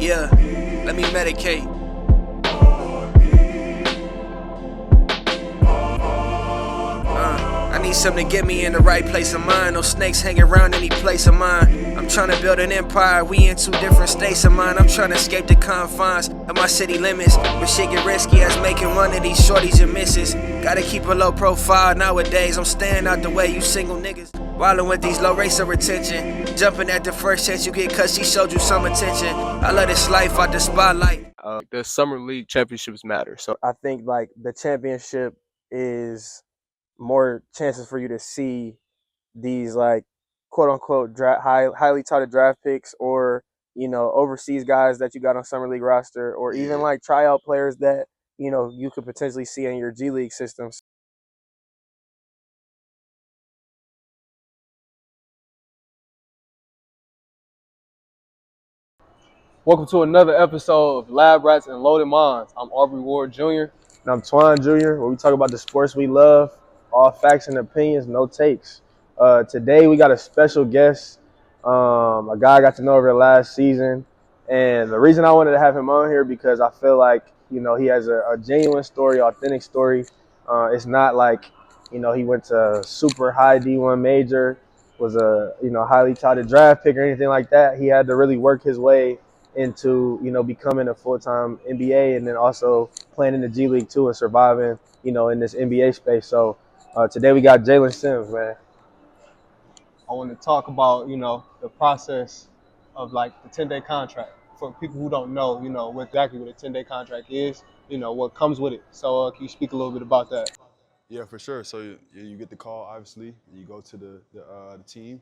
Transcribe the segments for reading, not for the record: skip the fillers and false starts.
Yeah, let me medicate. I need something to get me in the right place of mind. No snakes hanging around any place of mine. I'm trying to build an empire, we in two different states of mind. I'm trying to escape the confines of my city limits, but shit get risky as making one of these shorties and misses. Gotta keep a low profile nowadays, I'm staying out the way, you single niggas wildin' with these low rates of retention, jumping at the first chance you get cause she showed you some attention. I love this life out the spotlight. The summer league championships matter. So I think like the championship is more chances for you to see these like quote unquote highly touted draft picks, or overseas guys that you got on summer league roster, or even like tryout players that you could potentially see in your G League systems. welcome to another episode of Lab Rats and Loaded Minds. I'm Aubrey Ward Jr. And I'm Twan Jr., where we talk about the sports we love, all facts and opinions, no takes. Today we got a special guest, a guy I got to know over the last season. And the reason I wanted to have him on here because I feel like, he has a genuine story, authentic story. It's not like, he went to a super high D1 major, was a, highly touted draft pick or anything like that. He had to really work his way into, becoming a full-time NBA, and then also playing in the G League too and surviving, in this NBA space. So today we got Jaylen Sims, man. I want to talk about, the process of like the 10-day contract. For people who don't know, what exactly what a 10-day contract is, what comes with it. So can you speak a little bit about that? Yeah, for sure. So you get the call, obviously, and you go to the team.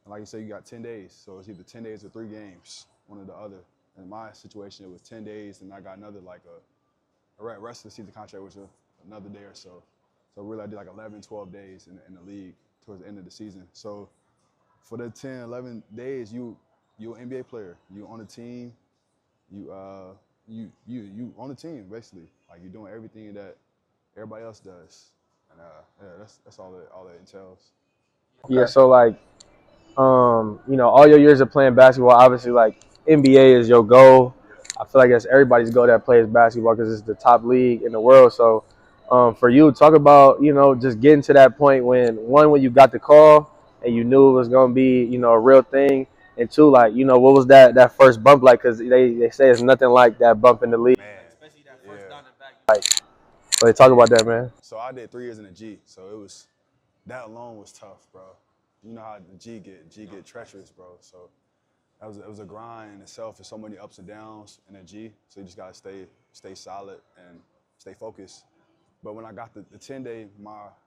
And like you said, you got 10 days. So it's either 10 days or 3 games, one or the other. In my situation, it was 10 days, and I got another, like a rest of the season contract, which was another day or so. So really, I did like 11, 12 days in the league towards the end of the season. So for the 10, 11 days, you're an NBA player. You on the team. You on the team, basically. Like, you're doing everything that everybody else does. And yeah, that's all that entails. Yeah, so like, all your years of playing basketball, obviously, like NBA is your goal. I feel like that's everybody's goal that plays basketball because it's the top league in the world. So, for you, talk about just getting to that point when you got the call and you knew it was gonna be a real thing, and two, like what was that first bump like? Because they say it's nothing like that bump in the league. Man, especially that first down and back. So talk about that, man. So I did 3 years in the G. So that alone was tough, bro. You know how the G get treacherous, bro. So it was a grind in itself. There's so many ups and downs in the G. So you just gotta stay solid and stay focused. But when I got the 10-day,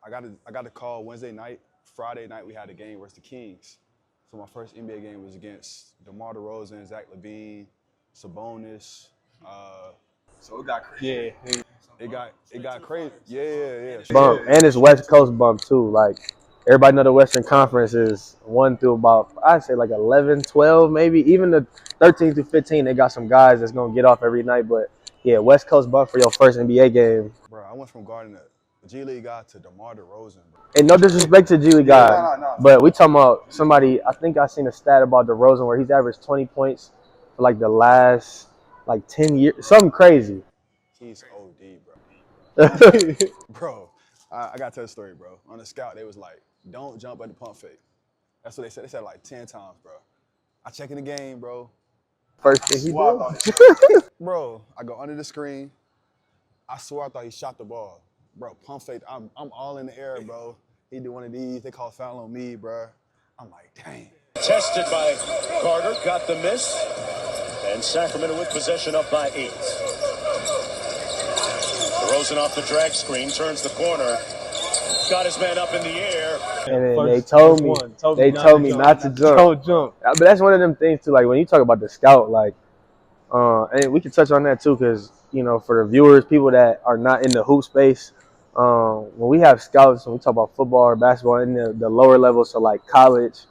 I got a call Wednesday night. Friday night we had a game versus the Kings. So my first NBA game was against DeMar DeRozan, Zach LaVine, Sabonis. So it got crazy. Yeah. It got crazy. Yeah. Bump, and it's West Coast bump too. Like everybody know the Western Conference is 1 through about, I'd say like 11, 12, maybe even the 13 through 15. They got some guys that's gonna get off every night. But yeah, West Coast bump for your first NBA game. Bro, I went from guarding a G League guy to DeMar DeRozan, bro. And no disrespect to G League guy, but we talking about somebody. I think I seen a stat about DeRozan where he's averaged 20 points for like the last like 10 years, something crazy. He's OD, bro. Bro, I got to tell the story, bro. On the scout, they was like, don't jump at the pump fake. That's what they said. They said it like 10 times, bro. I check in the game, bro. First thing he did. Bro, I go under the screen. I swear I thought he shot the ball. Bro, pump fake, I'm all in the air, bro. He did one of these. They call foul on me, bro. I'm like, dang. Tested by Carter, got the miss. And Sacramento with possession up by 8. DeRozan off the drag screen, turns the corner. Got his man up in the air. And then they told me not to jump. Don't jump. But that's one of them things too. Like when you talk about the scout, like, and we can touch on that too, because for the viewers, people that are not in the hoop space, when we have scouts, when we talk about football or basketball in the lower levels, so like college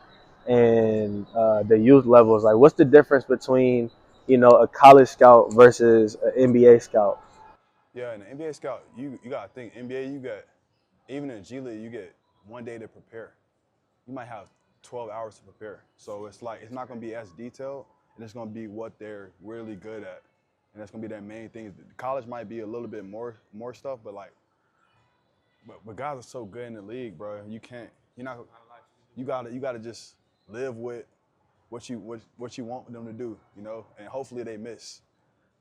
and the youth levels, like what's the difference between a college scout versus an NBA scout? Yeah, and the NBA scout, you gotta think NBA. You got even in G League, you get 1 day to prepare. You might have 12 hours to prepare. So it's like it's not gonna be as detailed. and it's gonna be what they're really good at, and that's gonna be their main thing. College might be a little bit more stuff, but like, but guys are so good in the league, bro. You're not, you gotta just live with what you want them to do, you know, and hopefully they miss.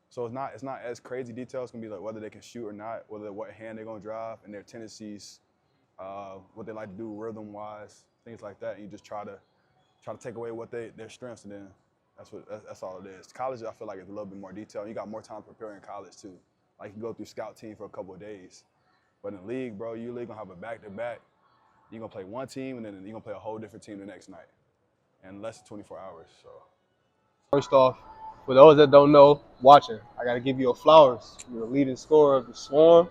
So it's not as crazy detail. It's gonna be like whether they can shoot or not, what hand they're gonna drive, and their tendencies, what they like to do rhythm wise, things like that. And you just try to take away what their strengths, and then that's all it is. College, I feel like it's a little bit more detailed. You got more time to prepare in college too. Like you go through scout team for a couple of days, but in the league, bro, you really gonna have a back to back. You're gonna play one team, and then you're gonna play a whole different team the next night, in less than 24 hours. So. First off, for those that don't know, watching, I got to give you your flowers. You're the leading scorer of the Swarm,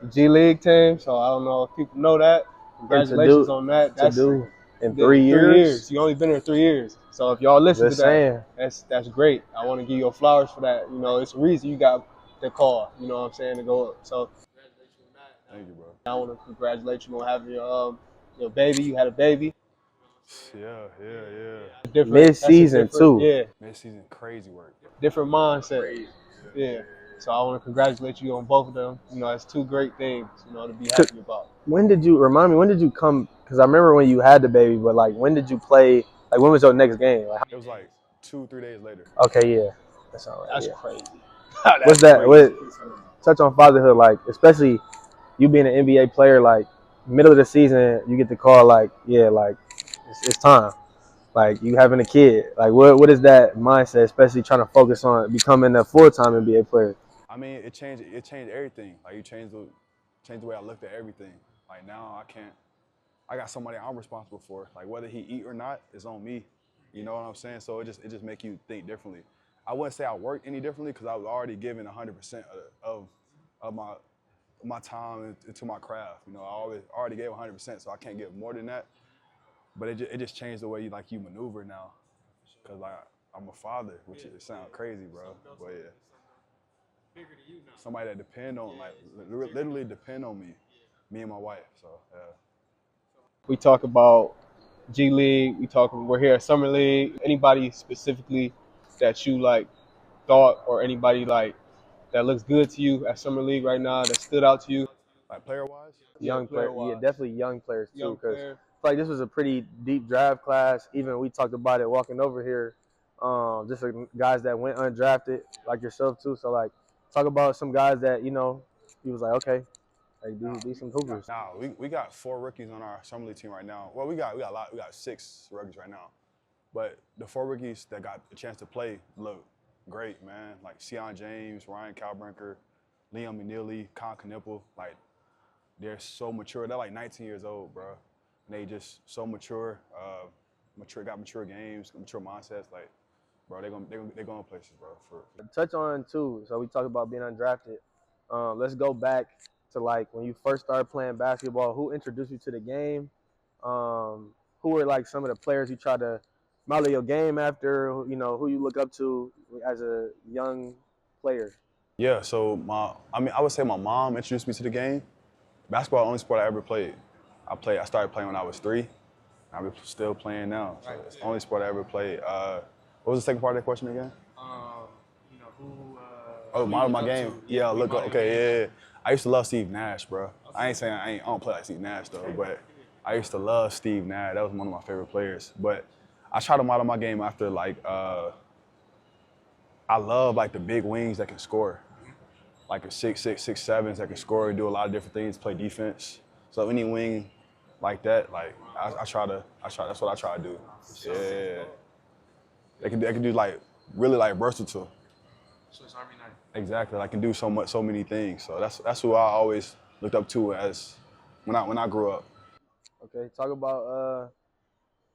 the G League team. So I don't know if people know that. And Congratulations on that. to That's do in you did 3 years. You only been here 3 years. So if y'all listen Just to that, saying. that's great. I want to give you your flowers for that. You know, it's a reason you got the call. You know what I'm saying, to go up. So Thank you, bro. I want to congratulate you on having your baby. You had a baby. Yeah. Mid-season too. Yeah, Mid-season, crazy work, bro. different mindset. Yeah. So I want to congratulate you on both of them. You know, it's two great things, you know, to be happy about. When did you come? Because I remember when you had the baby, but like when did you play? Like when was your next game? Like, It was like 2-3 days later. okay, yeah, that's all right. That's Yeah. crazy. What's that? Touch on fatherhood, like especially you being an NBA player, like middle of the season, you get the call, like yeah, like it's time. Like you having a kid, like what is that mindset, especially trying to focus on becoming a full-time NBA player? I mean, it changed everything. Like you changed the way I looked at everything. Like now I got somebody I'm responsible for. Like whether he eat or not is on me. You know what I'm saying? So it just make you think differently. I wouldn't say I worked any differently because I was already giving 100% of my time into my craft. You know, I already gave 100%, so I can't give more than that. But it just changed the way you maneuver now, because like I'm a father, which it sounds crazy, bro. But yeah, somebody that depend on literally depend on me and my wife. So yeah. We talk about G League. We're here at Summer League. Anybody specifically that you like thought, or anybody like that looks good to you at Summer League right now that stood out to you? Like player wise. Young player, yeah, definitely young players too, Young because player. like this was a pretty deep draft class. Even we talked about it walking over here. Just guys that went undrafted, like yourself too. So like, talk about some guys that he was like, okay, like these some hoopers. Now we got 4 rookies on our summer league team right now. Well, we got a lot. We got 6 rookies right now, but the 4 rookies that got a chance to play look great, man. Like Sion James, Ryan Calbrinker, Liam McNeely, Con Knipple. Like they're so mature. They're like 19 years old, bro. And they just so mature. Got mature games, mature mindsets. Like, bro, they're going places, bro. Touch on too. So we talked about being undrafted. Let's go back to like when you first started playing basketball. Who introduced you to the game? Who were like some of the players you tried to model your game after? You know, who you look up to as a young player? Yeah. So I would say my mom introduced me to the game. Basketball, the only sport I ever played. I started playing when I was 3. I'm still playing now. So it's the only sport I ever played. What was the second part of that question again? You know who? Oh, model my game. Yeah, look. Okay, yeah. I used to love Steve Nash, bro. I ain't saying I don't play like Steve Nash though, but I used to love Steve Nash. That was one of my favorite players. But I try to model my game after like I love like the big wings that can score, like a 6'6", 6'7" that can score, do a lot of different things, play defense. So any wing like that, like that's what I try to do. Yeah. They can do like really like versatile. So it's Army Knight. Exactly. I can do so many things. So that's who I always looked up to as when I grew up. Okay, talk about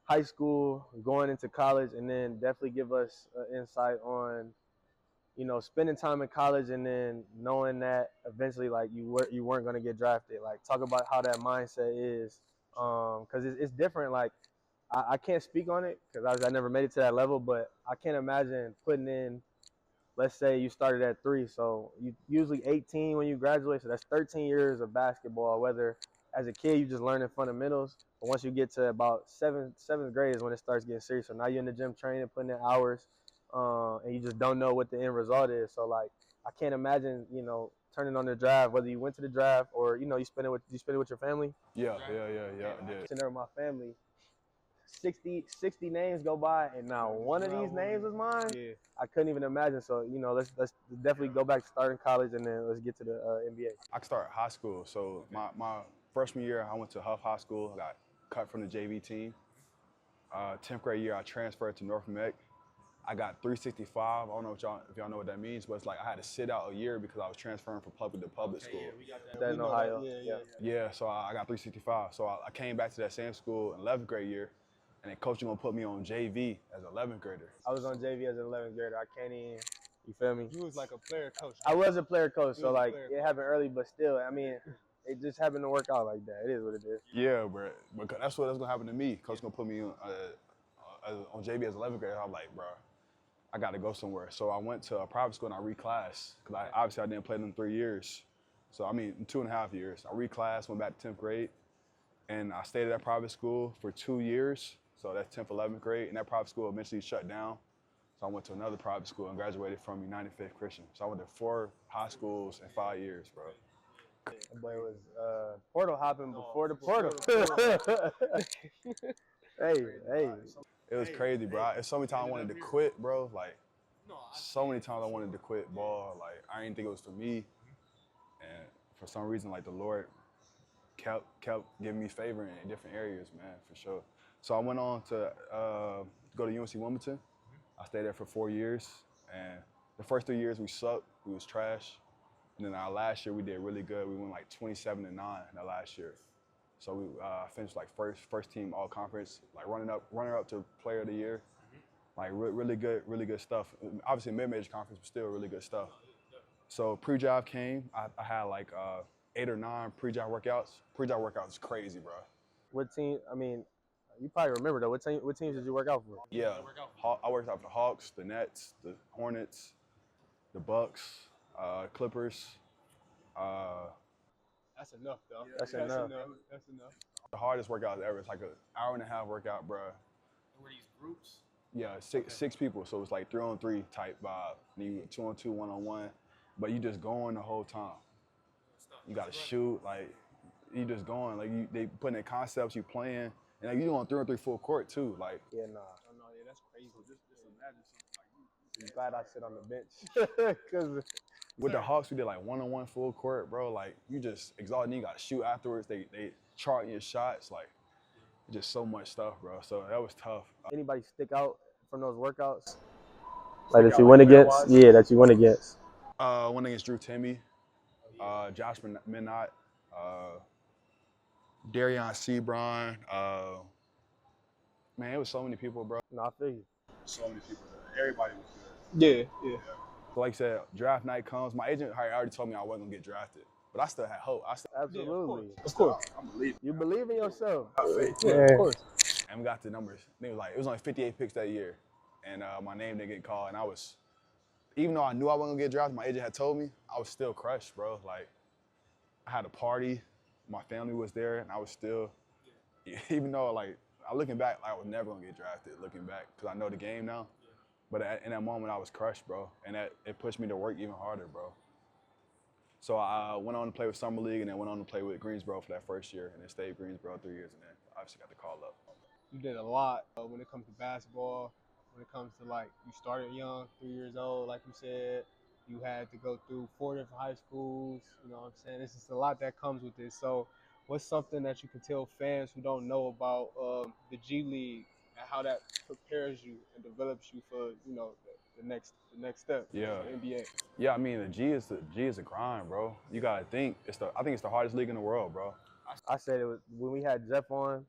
high school, going into college, and then definitely give us insight on, spending time in college and then knowing that eventually, like you weren't going to get drafted. Like, talk about how that mindset is, because it's different. Like, I can't speak on it because I never made it to that level, but I can't imagine putting in. Let's say you started at 3, so you usually 18 when you graduate, so that's 13 years of basketball. Whether as a kid you just learning fundamentals, but once you get to about seventh grade is when it starts getting serious. So now you're in the gym training, putting in hours. and you just don't know what the end result is. So like, I can't imagine, turning on the draft, whether you went to the draft or you spend it with your family. Yeah, I did. Sitting there with my family, 60 names go by, and now one of these names is mine. Yeah. I couldn't even imagine. So let's definitely go back to starting college, and then let's get to the NBA. I could start high school. So my freshman year, I went to Huff High School. I got cut from the JV team. 10th grade year, I transferred to North Meck. I got 365. I don't know if y'all know what that means, but it's like I had to sit out a year because I was transferring from public to public school. That in Ohio. Yeah, so I got 365. So I came back to that same school in 11th grade year, and then coach was gonna put me on JV as an 11th grader. I was on JV as an 11th grader. I can't even. You feel me? You was like a player coach. I was a player coach, so like player it happened early, but still, I mean, it just happened to work out like that. It is what it is. Yeah, bro. But that's gonna happen to me. Coach gonna put me on JV as 11th grader. I'm like, bro, I got to go somewhere. So I went to a private school and I reclassed because obviously I didn't play them 3 years. So I mean, 2.5 years. I reclassed, went back to 10th grade, and I stayed at that private school for 2 years. So that's 10th, 11th grade, and that private school eventually shut down. So I went to another private school and graduated from United Faith Christian. So I went to 4 high schools in 5 years, bro. That boy was portal hopping before the portal. hey. It was crazy, bro. It's so many times I wanted to quit, bro. Like, so many times I wanted to quit ball. Like, I didn't think it was for me. And for some reason, like, the Lord kept giving me favor in different areas, man, for sure. So I went on to go to UNC Wilmington. I stayed there for 4 years. And the first 3 years we sucked. We was trash. And then our last year we did really good. We went like 27-9 that last year. So we finished like first team all conference, like runner up to player of the year. Like really good stuff. Obviously mid-major conference, but still really good stuff. So pre-job came. I had like 8 or 9 pre-job workouts. Pre-job workouts is crazy, bro. What team? I mean, you probably remember though. What teams did you work out for? Yeah, I worked out for the Hawks, the Nets, the Hornets, the Bucks, Clippers. That's enough, though. That's enough. That's enough. The hardest workout ever. It's like an hour-and-a-half workout, bro. Were these groups? Yeah, six people. So it's like 3-on-3 type vibe. And you 2-on-2, 1-on-1. But you just going the whole time. You got to shoot. Like, you just going. Like, they putting in concepts, you playing. And like, you doing 3-on-3 full court, too. Like, Yeah, nah. Oh, no, yeah, that's crazy. Just imagine something like I'm glad I sit on the bench. Cause with the Hawks, we did like 1-on-1 full court, bro. Like, you just exhausted. And you got to shoot afterwards. They chart your shots. Like, just so much stuff, bro. So that was tough. anybody stick out from those workouts? Like that you went against? Yeah, that you went against. Went against Drew Timmy, Josh Minot, Darion Sebron. Man, it was so many people, bro. No, I feel you. So many people. Everybody was good. Yeah. Like I said, draft night comes. My agent already told me I wasn't gonna get drafted, but I still had hope. Absolutely. Of course. I'm believing. You believe in yourself. Yeah, of course. And we got the numbers. It was only 58 picks that year, and my name didn't get called. And I was, even though I knew I wasn't gonna get drafted, my agent had told me, I was still crushed, bro. Like, I had a party, my family was there, and I was still, even though like looking back, I was never gonna get drafted. Looking back, because I know the game now. But in that moment, I was crushed, bro, and it pushed me to work even harder, bro. So I went on to play with Summer League, and then went on to play with Greensboro for that first year, and then stayed Greensboro 3 years, and then obviously got the call up. You did a lot when it comes to basketball. When it comes to like, you started young, 3 years old, like you said. You had to go through 4 different high schools. You know what I'm saying? It's just a lot that comes with this. So, what's something that you can tell fans who don't know about the G League and how that prepares you and develops you for the next step? Yeah. The NBA. Yeah, I mean the G is a grind, bro. You gotta think I think it's the hardest league in the world, bro. I said it was when we had Jeff on.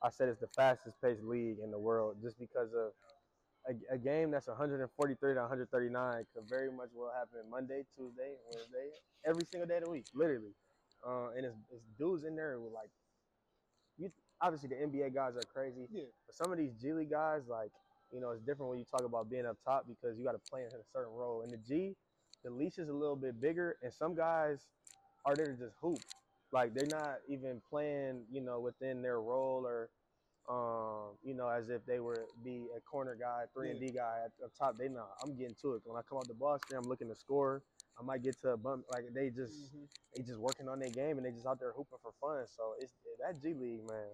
I said it's the fastest paced league in the world, just because of a game that's 143 to 139 could very much well happen Monday, Tuesday, Wednesday, every single day of the week, literally. And it's dudes in there with like, obviously the NBA guys are crazy, but some of these G League guys, like, it's different when you talk about being up top because you got to play in a certain role. In the G, the leash is a little bit bigger, and some guys are there to just hoop. Like, they're not even playing, within their role or as if they were be a corner guy, 3-and-D guy at the top. I'm getting to it. When I come off the ball screen, I'm looking to score. I might get to a bump. Like they just working on their game and they just out there hooping for fun. So it's that G League, man.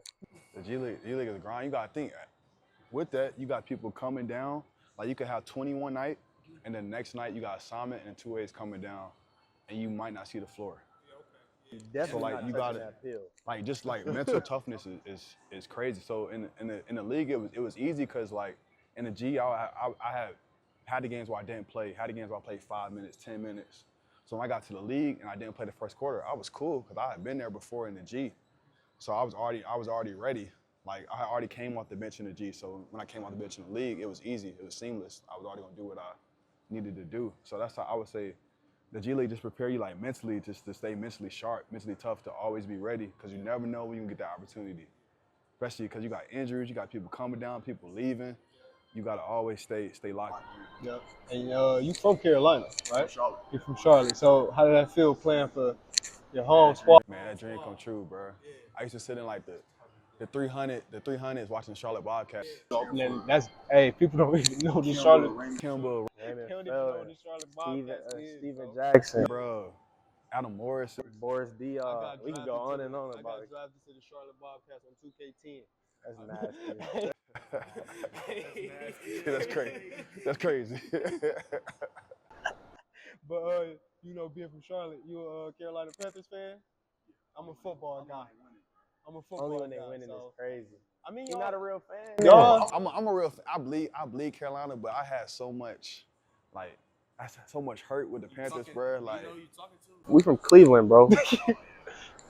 The G League is a grind. You got to think with that, you got people coming down. Like you could have 21 night, and then next night you got assignment and 2A's coming down, and you might not see the floor. You definitely like not you touching got that pill. like just like mental toughness is crazy. So in the league it was easy because like in the G I had the games where I didn't play, had the games where I played 5 minutes, 10 minutes. So when I got to the league and I didn't play the first quarter, I was cool because I had been there before in the G. So I was already ready. Like I already came off the bench in the G. So when I came off the bench in the league, it was easy. It was seamless. I was already gonna do what I needed to do. So that's how I would say the G League just prepare you like mentally, just to stay mentally sharp, mentally tough, to always be ready, because you never know when you can get that opportunity. Especially because you got injuries, you got people coming down, people leaving. You gotta always stay locked. Yep. And you from Carolina, right? Charlotte. You're from Charlotte. So how did that feel playing for your home squad? Man, that dream come true, bro. I used to sit in like the 300s watching Charlotte Bobcats. And people don't even know the Charlotte. Kimba, They don't even know the Charlotte Bobcats is, Steven bro. Jackson, bro, Adam Morris. Boris Diaw. We can go on and on I about got it. drafted to the Charlotte Bobcats on 2K10. That's nasty. That's crazy. That's crazy. But being from Charlotte, you a Carolina Panthers fan? I'm a football guy. I'm a football Only when they guy, winning so. is crazy. I mean, You're y'all, not a real fan. y'all, I'm a real. I bleed Carolina, but I had so much, like, I had so much hurt with the Panthers, bro. Like, You know who you talking to? We from Cleveland, bro.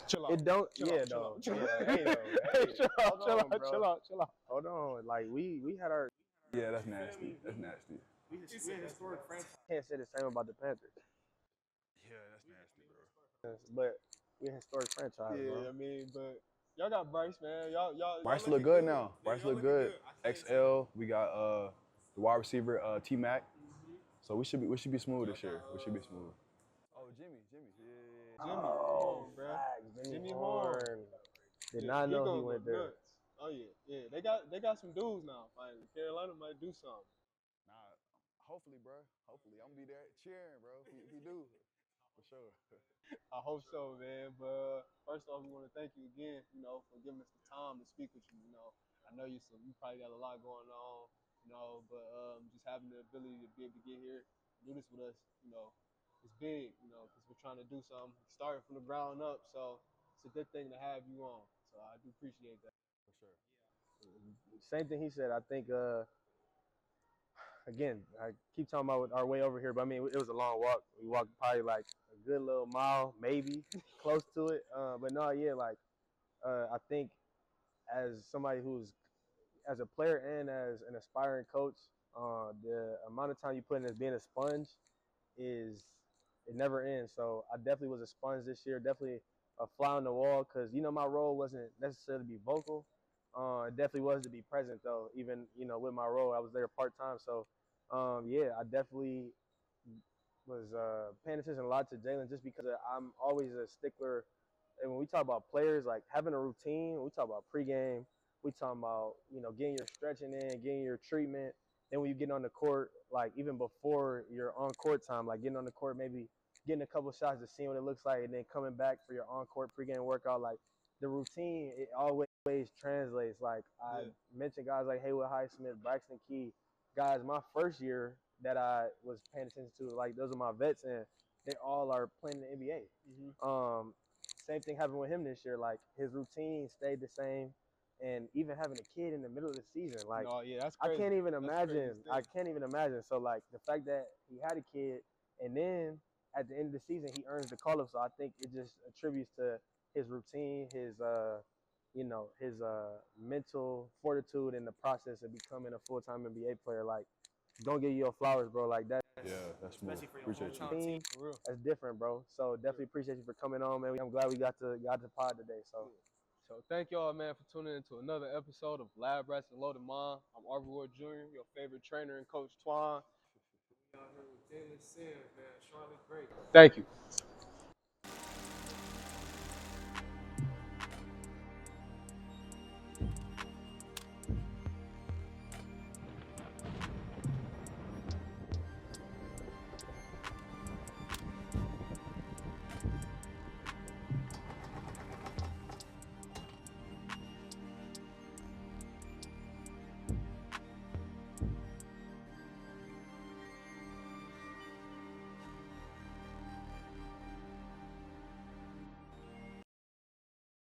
chill out. It don't. Chill Yeah, out, chill though. out, chill Yeah, out. hey, though. Hey, Chill out. Hold on. Like we had our. yeah, that's nasty. That's nasty. We a historic franchise. Can't say the same about the Panthers, Yeah, that's nasty, bro. but we a historic franchise, Yeah, bro. I mean, but y'all got Bryce, man. Y'all Bryce looking look good now. Bryce look good. I can't XL. We got the wide receiver T Mac. So we should be smooth this year. We should be smooth. Oh, Jimmy. Yeah. Jimmy, Oh, bro. facts. Jimmy Horn. Did Yeah, not he know gonna he go went there. nuts. Oh yeah. They got some dudes now. Finally, Carolina might do something. Nah, hopefully, bro. Hopefully, I'm gonna be there cheering, bro. If he do, for sure. I hope so, man. But first off, we want to thank you again, for giving us the time to speak with you. I know you probably got a lot going on, but just having the ability to be able to get here, do this with us, it's big, because we're trying to do something, starting from the ground up. So it's a good thing to have you on. So I do appreciate that. For sure. Same thing he said. I think. Again, I keep talking about our way over here, but I mean, it was a long walk. We walked probably like a good little mile, maybe close to it. But no, yeah, like I think as somebody who's as a player and as an aspiring coach, the amount of time you put in as being a sponge is it never ends. So I definitely was a sponge this year, definitely a fly on the wall because my role wasn't necessarily to be vocal. It definitely was to be present though. Even with my role, I was there part time. So yeah, I definitely was paying attention a lot to Jaylen just because I'm always a stickler. And when we talk about players, like having a routine, we talk about pregame, we talk about, getting your stretching in, getting your treatment. Then when you get on the court, like even before your on court time, like getting on the court, maybe getting a couple shots to see what it looks like, and then coming back for your on court pregame workout, like the routine, it always translates. Like I mentioned guys like Haywood Highsmith, Braxton Key, guys, my first year that I was paying attention to, like those are my vets, and they all are playing in the NBA. Mm-hmm. Same thing happened with him this year. Like his routine stayed the same, and even having a kid in the middle of the season, like that's crazy. I can't even imagine. I can't even imagine. So like the fact that he had a kid, and then at the end of the season he earns the call up. So I think it just attributes to his routine, his his mental fortitude in the process of becoming a full-time NBA player. Like, don't give you your flowers, bro. Like that. Yeah, that's smooth. Especially for your Appreciate you. team. That's different, bro. So definitely appreciate you for coming on, man. I'm glad we got to pod today. So thank y'all, man, for tuning into another episode of Lab Rats and Loaded Mind. I'm Arby Ward Jr., your favorite trainer and coach, Twan. We out here with Jaylen Sims, man. Charlotte great. Thank you.